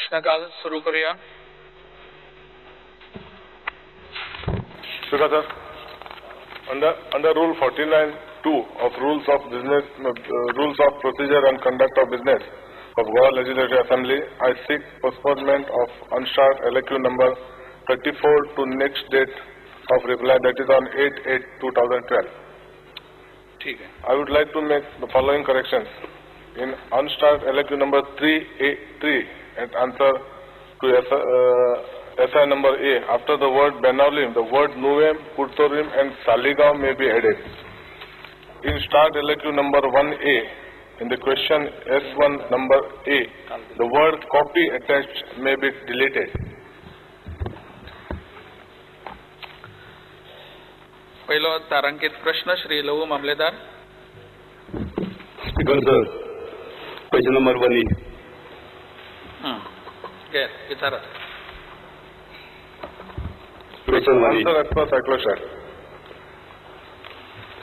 प्रश्नकाल सुरू करूया. Sir, under Rule 49(2) of Rules of Business, Rules of Procedure and Conduct of Business of Goa Legislative Assembly, I seek postponement of unstart LAQ number 34 to next date of reply, that is on 8/8/2012. ठीक है. I would like to make the following corrections. In unstart LAQ number 3A3 and answer to SI number A, after the word Benaulim, the word Nuvem, Purtorim and Saligaon may be added. In start LAQ number 1A, in the question S1 number A, the word copy attached may be deleted. पहिलो तारांकित प्रश्न Shri Lavoo Mamledar. Speaker sir, question number 1. विचारा. Question 1. Answer as per circular.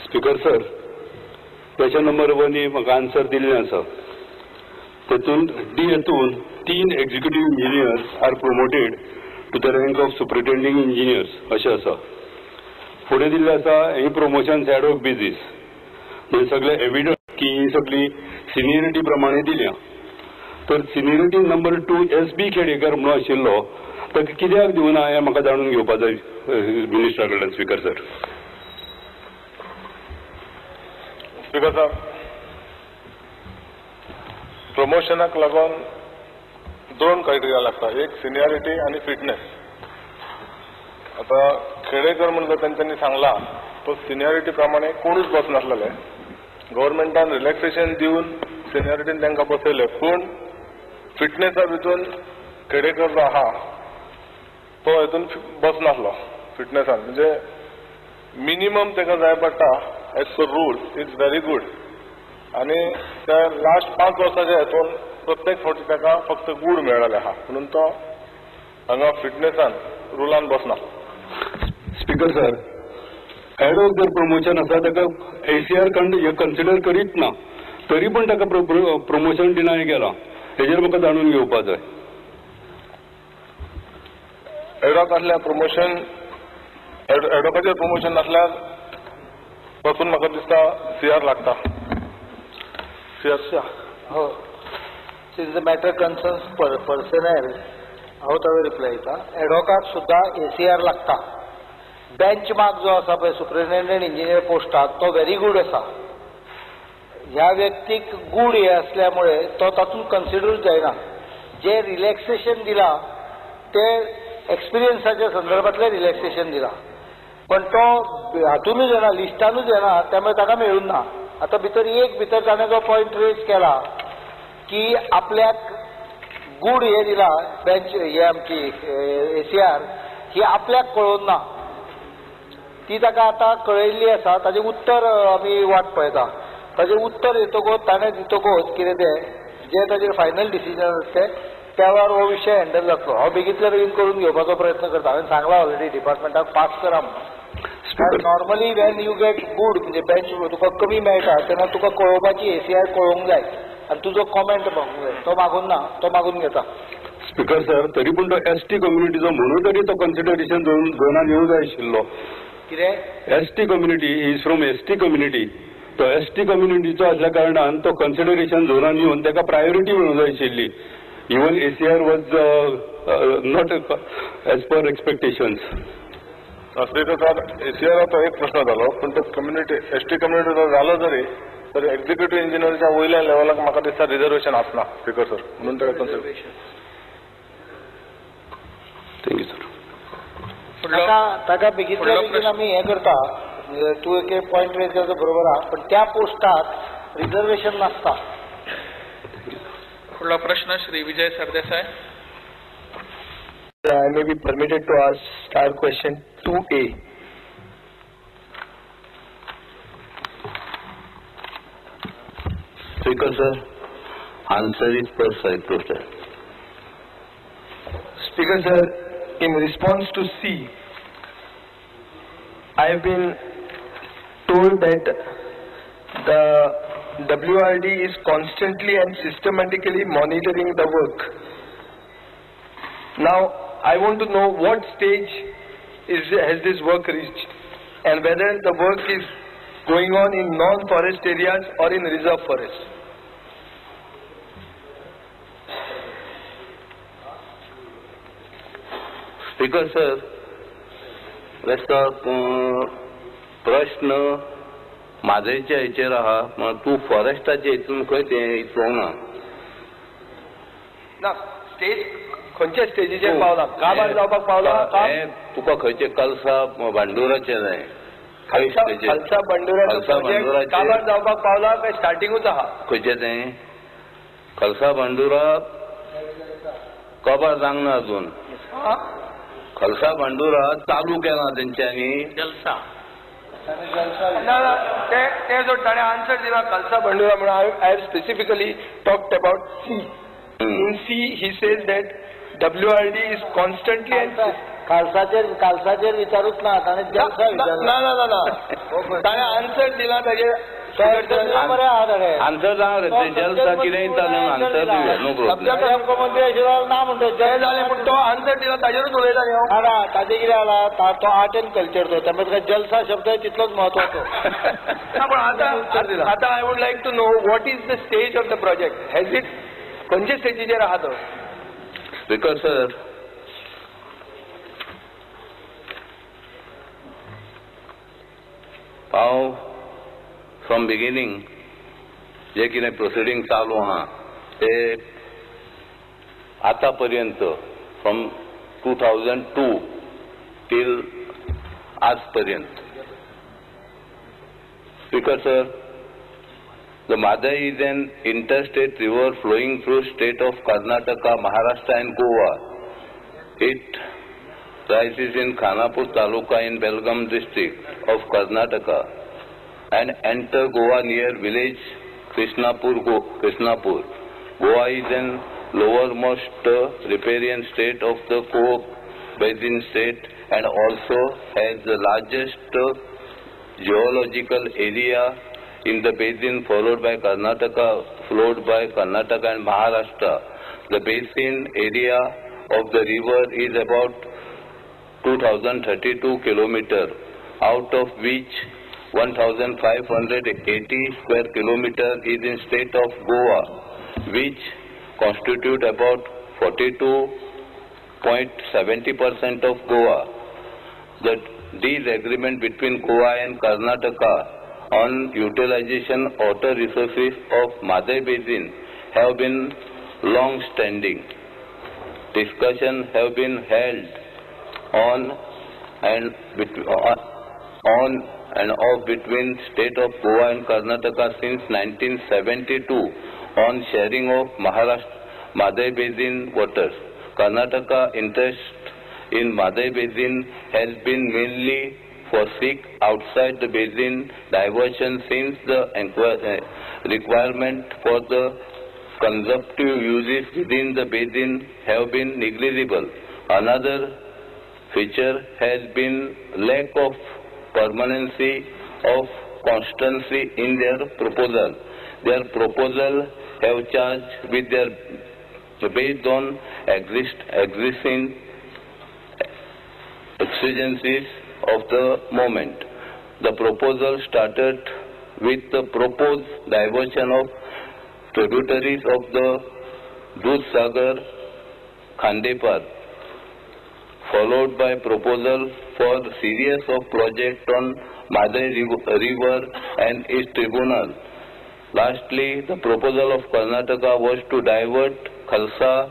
Speaker sir, question number 1 म्हाका answer दिल्लें आसा. तेतून डी हातून 3 executive engineers are promoted to the rank of superintending engineers अशें आसा. फुडें दिल्लें आसा ही प्रमोशन एड ऑफ बेजीस, म्हणजे सगळे एविडन्स की ही सगळी सिनियरिटी प्रमाणे दिल्या. तर सिनियरिटी नंबर 2 SB खेडेकर म्हणून आशिल्लो, ताका कित्याक दिवना हें म्हाका जाणून घेवपाक जाय मिनिस्टरा कडल्यान. Speaker sir. स्पीकर साहेब, प्रमोशनाक लागून 2 क्रायटेरिया लागता, एक सिनियरिटी आणि फिटनेस. आता खेडेकर म्हणून त्यांनी सांगला तो सिनियरिटी प्रमाणे कोणूच बसनासलेले. गव्हर्नमेंटान रिलॅक्सेशन दिवन सिनियरिटीन तांकां बसयले, पूण फिटनेसा भितून खेडेकर जो आहा तो हेतून बसनासलो फिटनेसान. म्हणजे मिनिमम ताका जाय पडटा as per rule is very good. आणि त्या लास्ट 5 वर्साच्या हेतून प्रत्येक फावटी ताका फक्त गूड मेळ्ळेले आहा, म्हणून तो हांगा फिटनेसान रुलान बसना. स्पीकर सर, हेड ऑफ जर प्रमोशन आसा ताका ACR कन्सिडर करीत ना, तरी पण ताका प्रमोशन डिनाय केला. हेजेर म्हाका जाणून घेवपाक जाय. एडॉक असल्या प्रमोशन एडॉकाचेर प्रमोशन नासल्यार पासून म्हाका दिसता CR लागता. CR. हो, since the matter concerns personal हांव ताका रिप्लाय दिता. एडॉकाक सुद्धा ACR लागता. बेंच मार्क जो आसा पळय सुपरिटेंडंट इंजिनियर पोस्टाक तो व्हेरी गुड आसा. ह्या व्यक्तीक गूड हे असल्यामुळे तो तातूंत कन्सिडरूच जायना. जे रिलॅक्सेशन दिला ते एक्सपिरियन्साच्या संदर्भातले रिलॅक्सेशन दिला, पण तो हातूनच येना, लिस्टानूच येना, त्यामुळे ताका मेळून ना. आता भितर ताणें जो पॉयंट रेज केला की आपल्याक गूड हे दिला बेंच हे आमची ACR ही आपल्याक कळोवन ना, ती ताका आतां कळयल्ली आसा. ताजें उत्तर आमी वाट पळयता. ताजें उत्तर येतकूच ताणें दितकूच कितें तें जे ताजेर फायनल डिसिजन आसता त्या वेळार हो विशय हँडल जातलो. हांव बेगींतल्या बेगीन करून घेवपाचो प्रयत्न करता. हांवें सांगला ऑलरेडी डिपार्टमेंटाक पास करा म्हणून. Normally Wien you get good म्हणजे बेंच तुका कमी मेळटा तेन्ना तुका कळोवपाची ACR कळोवंक जाय आनी तुजो कॉमेंट मागूंक जाय. तो मागून ना, तो मागून घेता. स्पीकर सर, तरी पूण तो ST कम्युनिटीचो म्हणून तरी तो कन्सिडरेशन झोनान येवंक जाय आशिल्लो. कितें ST community is from ST community. तो ST कम्युनिटीचो असल्या कारणान तो कन्सिडरेशन झोनान येवन ताका प्रायोरिटी मेळूंक जाय आशिल्ली. Even ACR was not as per expectations. Speaker sir, ACR तो एक प्रश्न जालो, पण तो कम्युनिटी ST कम्युनिटीचो जालो जरी एक्झिक्युटिव्ह इंजिनियरच्या वयल्या लेवलाक म्हाका दिसता रिजर्वेशन आसना. स्पीकर सर, म्हणून ताका कन्सिडरेशन. Thank you sir. ताका बेगींतल्या बेगीन आमी हें करता. तूं एक पॉयंट रेज करता बरोबर आहा, पण त्या पोस्टाक रिजर्वेशन नासता. पुढला प्रश्न Shri Vijay Sardesai. I may be permitted to ask start question 2A. Speaker sir, answer is per circular. Speaker sir, in response to C, I have been told that the WRD is constantly and systematically monitoring the work Now, I want to know what stage has this work reached, and whether the work is going on in non-forest areas or in reserve forests. Speaker sir, त्याचा प्रश्न म्हादयच्या हेचेर आहा, म्हण तूं फॉरेस्टाचे हितून खंय तें इतलोवना. ना स्टेज खंयच्या स्टेजीचेर पावला, काबार जावपाक पावला, हें तुका खंयचे कलसा बांडुराचे जाय, खालसा बांडुराचे काबार जावपाक पावला काय स्टार्टिंगूच आहा? खंयचे तें कलसा बांडुरा काबार जावंक ना अजून. कलसा बांडुरा चालू केला तेंच्यांनी जलसा. ते जो ताणें आन्सर दिला कलसा बांडुरा म्हणून, I have specifically talked about C. In C, he says that WRD is constantly and खालसाचेर विचारूच ना, ताणें जलसा विचारला. ना ताणें आन्सर दिला ताजेर आन्सर जावं रे, ते जलसा कितें येतालें आन्सर दिवया, नो प्रॉब्लेम. मुख्यमंत्री आशिल्लो ना म्हणटा जय जालें पूण तो आन्सर दिला ताजेरूच उलयता न्ही हांव. ना ताजें कितें जाला, तो आर्ट एंड कल्चर तो, त्यामुळे तुका जलसा शब्द तितलोच म्हत्वाचो. पण आता I would like to know what is the stage of the project. Has it खंयच्या स्टेजीचेर आहा तो? स्पीकर सर, हांव फ्रॉम बिगिनींग जे कितें प्रोसिडींग चालू आहा ते आतां पर्यंत फ्रॉम 2002 टील आज पर्यंत. Speaker sir, the Madai is an interstate river flowing through state of Karnataka, Maharashtra and Goa. It rises in Khanapur Taluka in Belgaum district of Karnataka and enter Goa near village Krishnapur. Goa is an lowermost riparian state of the Co-Basin state and also has the largest geological area in the basin, followed by Karnataka and Maharashtra. The basin area of the river is about 2032 kilometers, out of which 1580 square kilometers is in state of Goa, which constitute about 42.70% of Goa. The disagreement between Goa and Karnataka on utilization water resources of Madai Basin have been long-standing. Discussion have been held on and off between state of Goa and Karnataka since 1972 on sharing of Madai Basin waters. Karnataka interest in Madai Basin has been mainly for seek outside the basin diversion since the requirement for the consumptive uses within the basin have been negligible. Another feature has been lack of permanency of constancy in their proposal. Their proposal have charged with their based on existing exigencies of the moment. The proposal started with the proposed diversion of tributaries of the Dudhsagar Khandepar, followed by proposal for series of projects on Madai River and its tribunal. Lastly, the proposal of Karnataka was to divert Khalsa,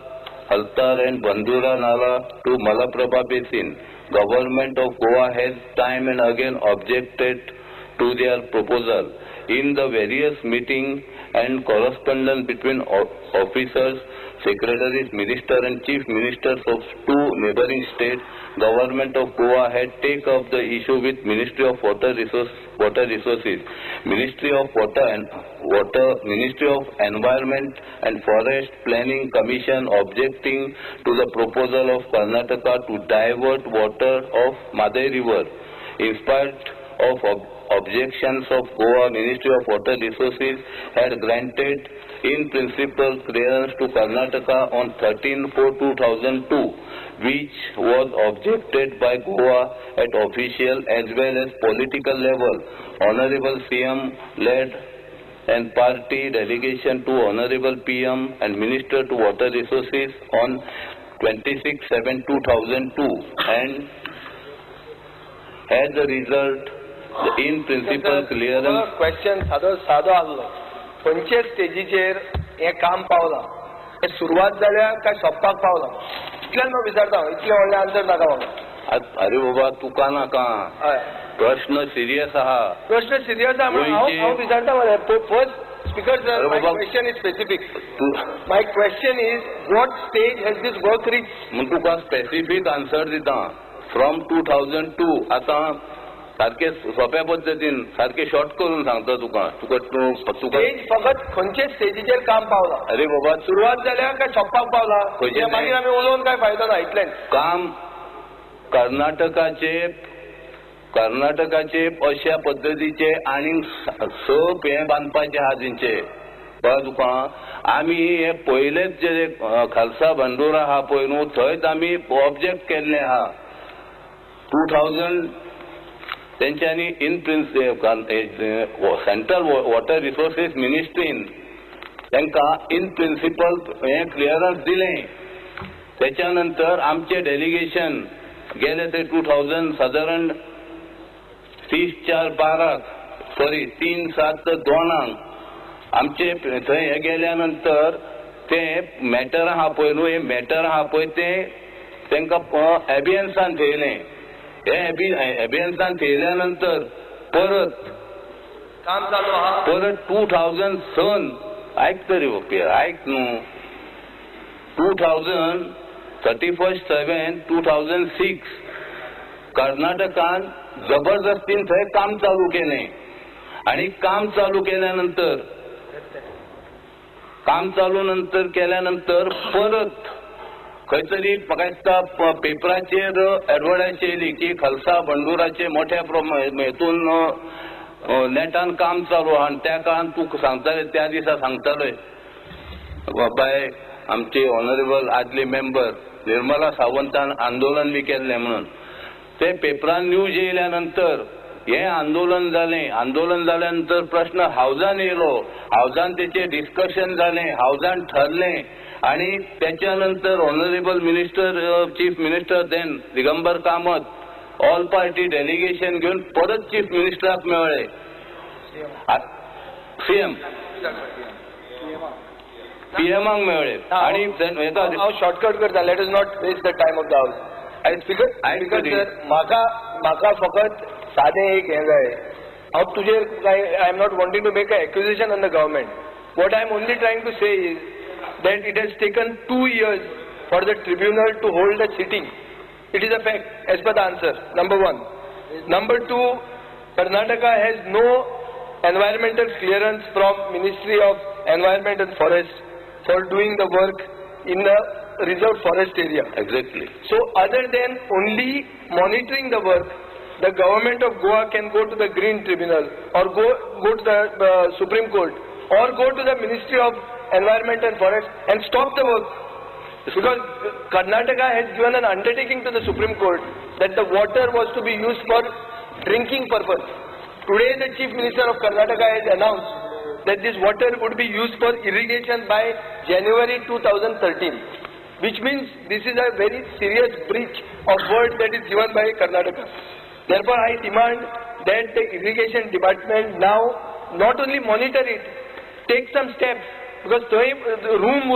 Haltar and Bandura Nala to Malaprabha Basin. Government of Goa has time and again objected to their proposal. In the various meetings and correspondence between officers, secretaries, ministers and chief ministers of two neighboring states, Government of Goa had taken up the issue with Ministry of Water Resources, Ministry of Ministry of Environment and Forest Planning Commission objecting to the proposal of Karnataka to divert water of Madai River. In spite of objections of Goa Ministry of Water Resources had granted in principle clearance to Karnataka on 13/4/2002, which was objected by Goa at official as well as political level. Honorable CM led and party delegation to Honorable PM and Minister to Water Resources on 26/7/2002 and as a result the in principle clearance. Question सादो आसलो खंयचे स्टेजीचेर हे काम पावलां, हे सुरवात जाल्या काय सोंपपाक पावलां, इतल्यान हांव विचारता. इतले व्हडले आन्सर नाका म्हाका. अरे बाबा तुका नाका, हय प्रश्न सिरियस आहा. प्रश्न सिरियस आहा म्हणून हांव विचारता मरे. फर्स्ट स्पीकर सर, माय बाबा, question is specific. My question is what stage has this work reach. म्हूण तुका स्पेसिफीक आन्सर दिता. फ्रॉम 2002 आतां सारखे सोप्या पद्दतीन सारखे शॉर्ट करून सांगता तुका. स्टेज फकत खंयचे स्टेजीचेर काम पावलां. अरे बाबा सुरवात जाल्या काय सोंपपाक पावलां, मागीर आमी उलोवन काय फायदो ना. इतलेंच काम कर्नाटकाचे अशा पद्दतीचे आनी सब हे बांदपाचे आहा तेंचे. कळ्ळें तुका. आमी हे पयलेच जे खालसा बंडोरा आहा पळय न्हू, थंयच आमी ऑब्जेक्ट केल्ले आहा. 2000 तेंच्यांनी इन सेंट्रल वॉटर रिसोर्सेस मिनिस्ट्रीन तांकां इन प्रिन्सिपल हे क्लियरन्स दिलें. त्याच्या नंतर आमचे डेलिगेशन गेले ते 2000 साधारण 3/7/2 आमचे थंय हे गेल्या नंतर ते मॅटर आहा पळय न्हू, हे मॅटर आहा पळय ते तांकां एबियन्सान थेयलें. हे एबियन्सान थेयल्या नंतर परत काम चालू आहा. परत 2007 आयक तरी ओके आयक न्हू, 31/7/2006 कर्नाटकान जबरदस्तीन थंय काम चालू केलें. आणि काम चालू केल्यानंतर परत खंय तरी म्हाका दिसता पेपराचेर एडवर्टायज येयली की खालसा बंडुराचे मोठ्या हेतून नेटान काम चालू आहा. आनी त्या काळान तूं सांगताले त्या दिसा सांगताले बाबाय आमचे ऑनरेबल आदले मेंबर निर्मला सावंतान आंदोलन बी केल्लें म्हणून. ते पेपरान न्यूज येयल्या नंतर हे आंदोलन जालें. आंदोलन जाल्या नंतर प्रश्न हावजान येयलो. हावजान तेचे डिस्कशन जालें, हावजान ठरलें. आणि त्याच्यानंतर honourable minister chief minister then Digambar Kamat all party delegation घेऊन परत चीफ मिनिस्टराक मेळ्ळे. सीएम पीएमाक मेळ्ळे. आणि हांव शॉर्टकट करता. Let is not waste the time of the house. म्हाका फकत सादें एक हें जाय. हांव तुजेर I am not wanting to make a accusation on the government. What I am only trying to say is that it has taken 2 years for the tribunal to hold a sitting. It is a fact as per the answer. Number 1. Number 2, Karnataka has no environmental clearance from Ministry of Environment and Forest for doing the work in the reserved forest area. Exactly. So other than only monitoring the work, the government of Goa can go to the Green Tribunal or go to the Supreme Court or go to the Ministry of Environment and Forest and stop the work, because Karnataka has given an undertaking to the Supreme Court that the water was to be used for drinking purpose. Today the Chief Minister of Karnataka has announced that this water would be used for irrigation by January 2013, which means this is a very serious breach of word that is given by Karnataka. Therefore I demand that the irrigation department now not only monitor it, take some steps, because the room